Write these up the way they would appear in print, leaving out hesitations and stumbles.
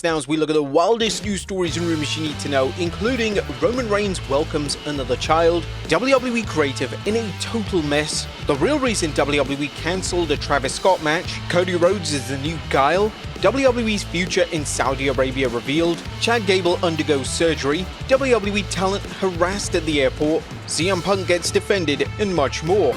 Now, as we look at the wildest news stories and rumors you need to know, including Roman Reigns welcomes another child, WWE creative in a total mess, the real reason WWE cancelled a Travis Scott match, Cody Rhodes is the new Guile, WWE's future in Saudi Arabia revealed, Chad Gable undergoes surgery, WWE talent harassed at the airport, CM Punk gets defended, and much more.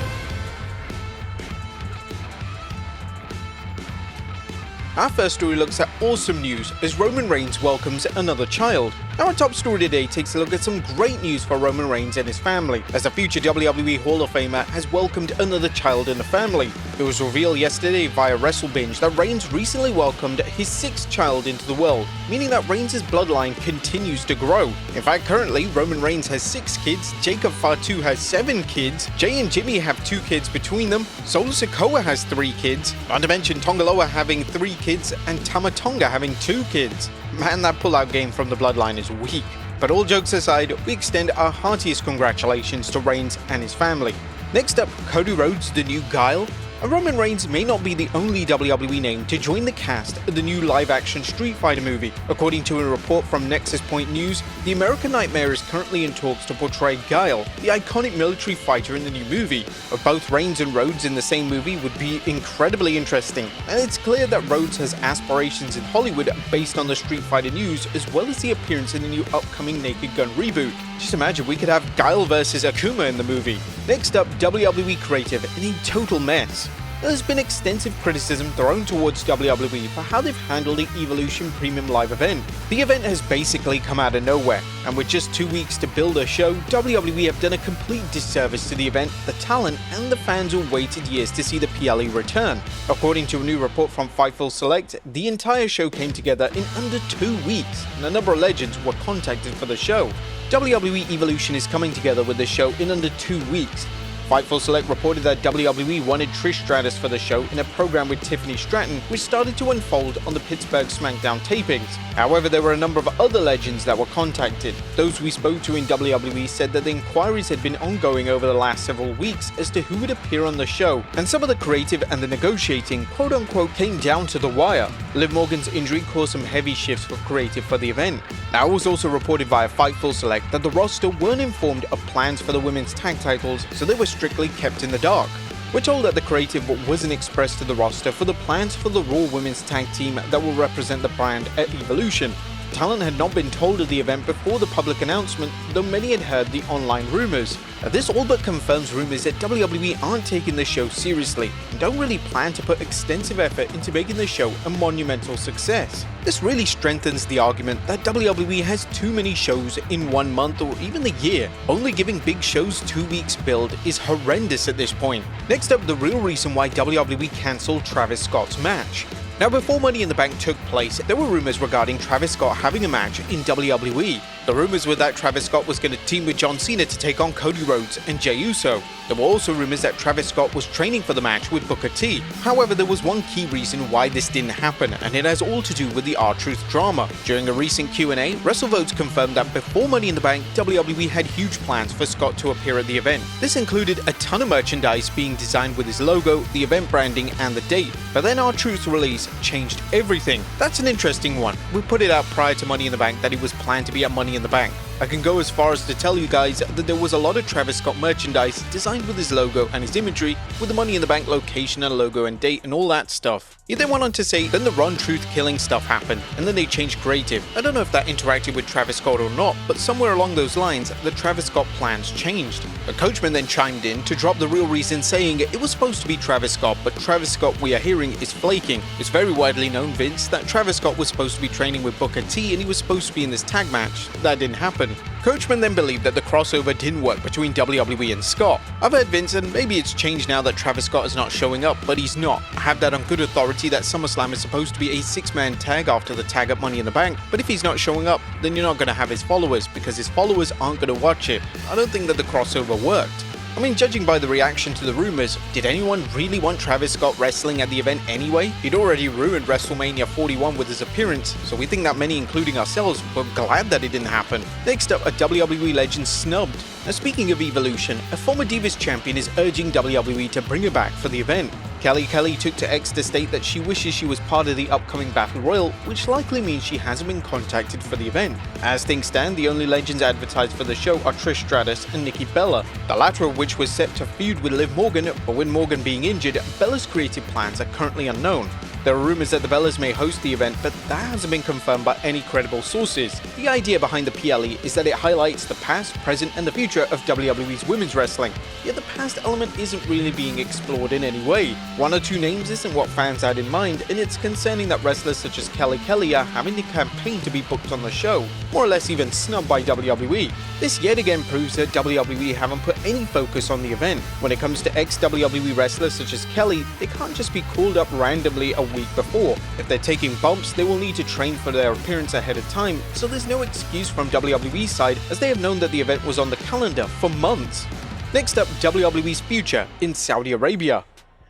Our first story looks at awesome news as Roman Reigns welcomes another child. Our top story today takes a look at some great news for Roman Reigns and his family, as the future WWE Hall of Famer has welcomed another child in the family. It was revealed yesterday via WrestleBinge that Reigns recently welcomed his sixth child into the world, meaning that Reigns' bloodline continues to grow. In fact, currently, Roman Reigns has 6 kids, Jacob Fatu has 7 kids, Jay and Jimmy have 2 kids between them, Solo Sikoa has 3 kids, not to mention Tongaloa having 3 kids, and Tama Tonga having 2 kids. Man, that pullout game from the bloodline is weak. But all jokes aside, we extend our heartiest congratulations to Reigns and his family. Next up, Cody Rhodes, the new Guile. And Roman Reigns may not be the only WWE name to join the cast of the new live-action Street Fighter movie. According to a report from Nexus Point News, the American Nightmare is currently in talks to portray Guile, the iconic military fighter in the new movie. Both Reigns and Rhodes in the same movie would be incredibly interesting, and it's clear that Rhodes has aspirations in Hollywood based on the Street Fighter news, as well as the appearance in the new upcoming Naked Gun reboot. Just imagine we could have Guile versus Akuma in the movie. Next up, WWE creative in a total mess. There's been extensive criticism thrown towards WWE for how they've handled the Evolution Premium Live event. The event has basically come out of nowhere, and with just 2 weeks to build a show, WWE have done a complete disservice to the event, the talent, and the fans who waited years to see the PLE return. According to a new report from Fightful Select, the entire show came together in under 2 weeks, and a number of legends were contacted for the show. WWE Evolution is coming together with the show in under 2 weeks. Fightful Select reported that WWE wanted Trish Stratus for the show in a program with Tiffany Stratton, which started to unfold on the Pittsburgh SmackDown tapings. However, there were a number of other legends that were contacted. Those we spoke to in WWE said that the inquiries had been ongoing over the last several weeks as to who would appear on the show, and some of the creative and the negotiating quote-unquote came down to the wire. Liv Morgan's injury caused some heavy shifts for creative for the event. Now, it was also reported via Fightful Select that the roster weren't informed of plans for the women's tag titles, so they were strictly kept in the dark. We're told that the creative wasn't expressed to the roster for the plans for the Raw women's tag team that will represent the brand at Evolution. Talent had not been told of the event before the public announcement, though many had heard the online rumors. This all but confirms rumors that WWE aren't taking the show seriously and don't really plan to put extensive effort into making the show a monumental success. This really strengthens the argument that WWE has too many shows in 1 month or even a year. Only giving big shows 2 weeks build is horrendous at this point. Next up, the real reason why WWE cancelled Travis Scott's match. Now, before Money in the Bank took place, there were rumors regarding Travis Scott having a match in WWE. The rumors were that Travis Scott was going to team with John Cena to take on Cody Rhodes and Jey Uso. There were also rumors that Travis Scott was training for the match with Booker T. However, there was one key reason why this didn't happen, and it has all to do with the R-Truth drama. During a recent Q&A, WrestleVotes confirmed that before Money in the Bank, WWE had huge plans for Scott to appear at the event. This included a ton of merchandise being designed with his logo, the event branding, and the date. But then R-Truth's release changed everything. That's an interesting one. We put it out prior to Money in the Bank that it was planned to be at Money in the Bank. I can go as far as to tell you guys that there was a lot of Travis Scott merchandise designed with his logo and his imagery, with the Money in the Bank location and logo and date and all that stuff. He then went on to say, then the Ron Truth killing stuff happened, and then they changed creative. I don't know if that interacted with Travis Scott or not, but somewhere along those lines, the Travis Scott plans changed. A Coachman then chimed in to drop the real reason, saying it was supposed to be Travis Scott, but Travis Scott we are hearing is flaking. It's very widely known, Vince, that Travis Scott was supposed to be training with Booker T and he was supposed to be in this tag match. That didn't happen. Coachman then believed that the crossover didn't work between WWE and Scott. I've heard Vince, and maybe it's changed now that Travis Scott is not showing up, but he's not. I have that on good authority that SummerSlam is supposed to be a 6-man tag after the tag at Money in the Bank, but if he's not showing up, then you're not going to have his followers, because his followers aren't going to watch it. I don't think that the crossover worked. I mean, judging by the reaction to the rumors, did anyone really want Travis Scott wrestling at the event anyway? He'd already ruined WrestleMania 41 with his appearance, so we think that many, including ourselves, were glad that it didn't happen. Next up, a WWE legend snubbed. Now, speaking of Evolution, a former Divas champion is urging WWE to bring her back for the event. Kelly took to X to state that she wishes she was part of the upcoming Battle Royal, which likely means she hasn't been contacted for the event. As things stand, the only legends advertised for the show are Trish Stratus and Nikki Bella, the latter of which was set to feud with Liv Morgan, but with Morgan being injured, Bella's creative plans are currently unknown. There are rumors that the Bellas may host the event, but that hasn't been confirmed by any credible sources. The idea behind the PLE is that it highlights the past, present, and the future of WWE's women's wrestling, yet the past element isn't really being explored in any way. One or two names isn't what fans had in mind, and it's concerning that wrestlers such as Kelly are having to campaign to be booked on the show, more or less even snubbed by WWE. This yet again proves that WWE haven't put any focus on the event. When it comes to ex-WWE wrestlers such as Kelly, they can't just be called up randomly a week before. If they're taking bumps, they will need to train for their appearance ahead of time, so there's no excuse from WWE's side, as they have known that the event was on the calendar for months. Next up, WWE's future in Saudi Arabia.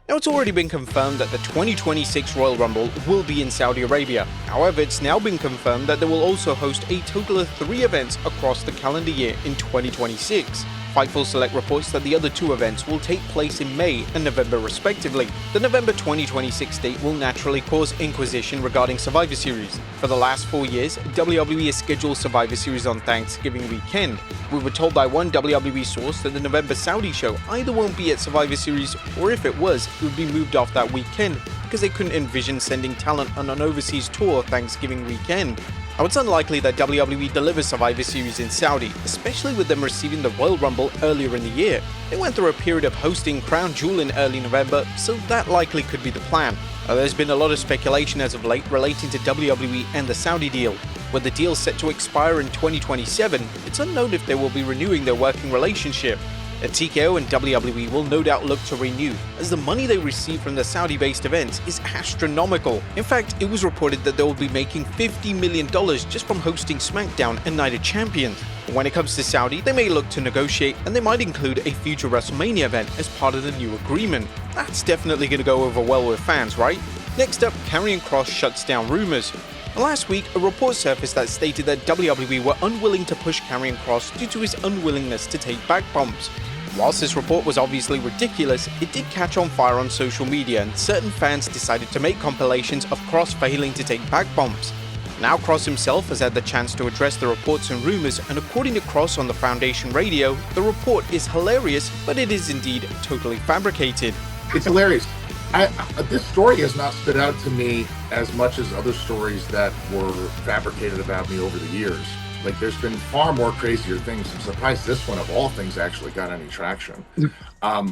Now, it's already been confirmed that the 2026 Royal Rumble will be in Saudi Arabia. However, it's now been confirmed that they will also host a total of 3 events across the calendar year in 2026. Fightful Select reports that the other 2 events will take place in May and November respectively. The November 2026 date will naturally cause inquisition regarding Survivor Series. For the last 4 years, WWE has scheduled Survivor Series on Thanksgiving weekend. We were told by one WWE source that the November Saudi show either won't be at Survivor Series, or if it was, it would be moved off that weekend because they couldn't envision sending talent on an overseas tour Thanksgiving weekend. Now, it's unlikely that WWE delivers Survivor Series in Saudi, especially with them receiving the Royal Rumble earlier in the year. They went through a period of hosting Crown Jewel in early November, so that likely could be the plan. There's been a lot of speculation as of late relating to WWE and the Saudi deal. With the deal set to expire in 2027, it's unknown if they will be renewing their working relationship. TKO and WWE will no doubt look to renew, as the money they receive from the Saudi-based events is astronomical. In fact, it was reported that they will be making $50 million just from hosting SmackDown and Night of Champions. When it comes to Saudi, they may look to negotiate, and they might include a future WrestleMania event as part of the new agreement. That's definitely going to go over well with fans, right? Next up, KROSS shuts down Rumors. Last week, a report surfaced that stated that WWE were unwilling to push KROSS due to his unwillingness to take back bumps. Whilst this report was obviously ridiculous, it did catch on fire on social media, and certain fans decided to make compilations of Kross failing to take back bumps. Now Kross himself has had the chance to address the reports and rumors, and according to Kross on the Foundation Radio, the report is hilarious, but it is indeed totally fabricated. It's hilarious. This story has not stood out to me as much as other stories that were fabricated about me over the years. Like, there's been far more crazier things. I'm surprised this one, of all things, actually got any traction. I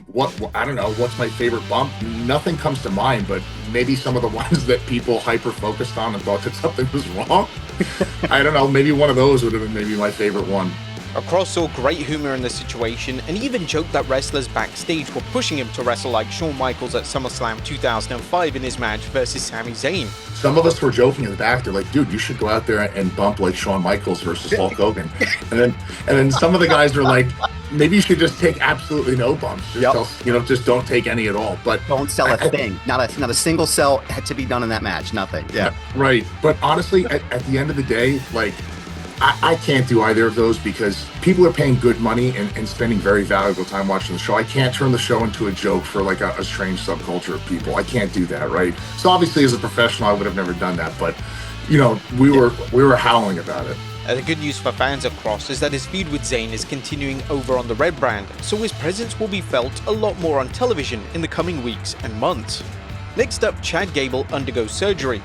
don't know, what's my favorite bump? Nothing comes to mind, but maybe some of the ones that people hyper-focused on and thought that something was wrong. I don't know, maybe one of those would have been maybe my favorite one. Kross saw great humor in the situation and even joked that wrestlers backstage were pushing him to wrestle like Shawn Michaels at SummerSlam 2005 in his match versus Sami Zayn. Some of us were joking in the back. They're like, dude, you should go out there and bump like Shawn Michaels versus Hulk Hogan. And then some of the guys are like, maybe you should just take absolutely no bumps. Just don't take any at all. But don't sell a thing. Not a single sell had to be done in that match. Nothing. Yeah. Right. But honestly, at the end of the day, like, I can't do either of those because people are paying good money and spending very valuable time watching the show. I can't turn the show into a joke for like a strange subculture of people. I can't do that, right? So obviously, as a professional, I would have never done that. But, we were howling about it. The good news for fans of Kross is that his feud with Zayn is continuing over on the Red brand, so his presence will be felt a lot more on television in the coming weeks and months. Next up, Chad Gable undergoes surgery.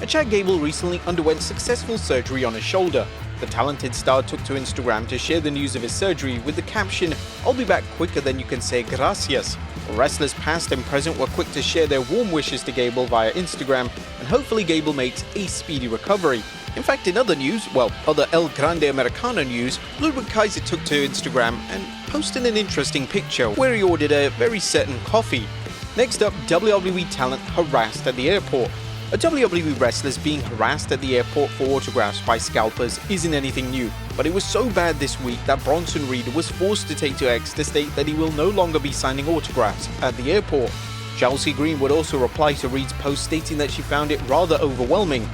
Chad Gable recently underwent successful surgery on his shoulder. The talented star took to Instagram to share the news of his surgery with the caption, "I'll be back quicker than you can say gracias." Wrestlers past and present were quick to share their warm wishes to Gable via Instagram, and hopefully Gable makes a speedy recovery. In fact, in other news, other El Grande Americano news, Ludwig Kaiser took to Instagram and posted an interesting picture where he ordered a very certain coffee. Next up, WWE talent harassed at the airport. A WWE wrestlers being harassed at the airport for autographs by scalpers isn't anything new, but it was so bad this week that Bronson Reed was forced to take to X to state that he will no longer be signing autographs at the airport. Chelsea Green would also reply to Reed's post stating that she found it rather overwhelming.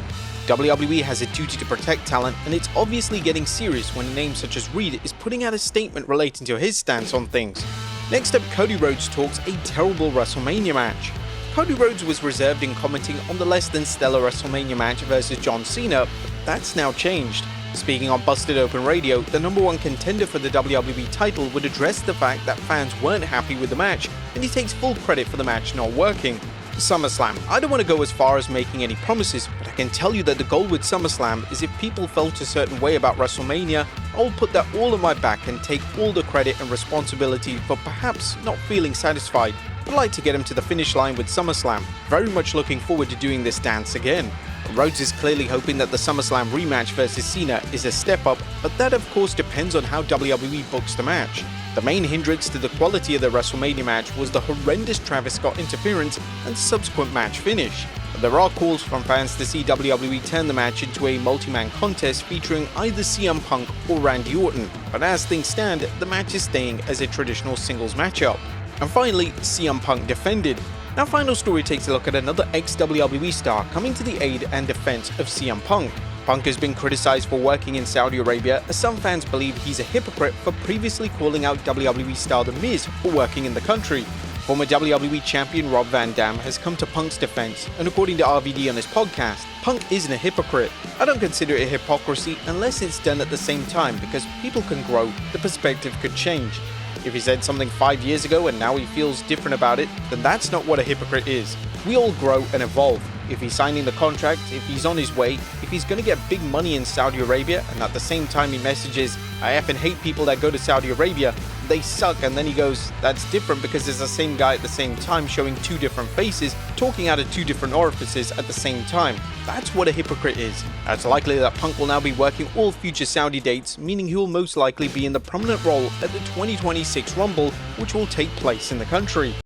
WWE has a duty to protect talent, and it's obviously getting serious when a name such as Reed is putting out a statement relating to his stance on things. Next up, Cody Rhodes talks a terrible WrestleMania match. Cody Rhodes was reserved in commenting on the less than stellar WrestleMania match versus John Cena, but that's now changed. Speaking on Busted Open Radio, the #1 contender for the WWE title would address the fact that fans weren't happy with the match, and he takes full credit for the match not working. SummerSlam. I don't want to go as far as making any promises, but I can tell you that the goal with SummerSlam is if people felt a certain way about WrestleMania, I'll put that all on my back and take all the credit and responsibility for perhaps not feeling satisfied. I'd like to get him to the finish line with SummerSlam. Very much looking forward to doing this dance again. Rhodes is clearly hoping that the SummerSlam rematch versus Cena is a step up, but that of course depends on how WWE books the match. The main hindrance to the quality of the WrestleMania match was the horrendous Travis Scott interference and subsequent match finish. But there are calls from fans to see WWE turn the match into a multi-man contest featuring either CM Punk or Randy Orton, but as things stand, the match is staying as a traditional singles matchup. And finally, CM Punk defended. Our final story takes a look at another ex-WWE star coming to the aid and defense of CM Punk. Punk has been criticized for working in Saudi Arabia, as some fans believe he's a hypocrite for previously calling out WWE star The Miz for working in the country. Former WWE champion Rob Van Dam has come to Punk's defense, and according to RVD on his podcast, Punk isn't a hypocrite. I don't consider it hypocrisy unless it's done at the same time, because people can grow, the perspective could change. If he said something 5 years ago and now he feels different about it, then that's not what a hypocrite is. We all grow and evolve. If he's signing the contract, if he's on his way, if he's going to get big money in Saudi Arabia, and at the same time he messages, I effing hate people that go to Saudi Arabia, they suck, and then he goes, that's different because it's the same guy at the same time showing two different faces, talking out of two different orifices at the same time. That's what a hypocrite is. It's likely that Punk will now be working all future Saudi dates, meaning he will most likely be in the prominent role at the 2026 Rumble, which will take place in the country.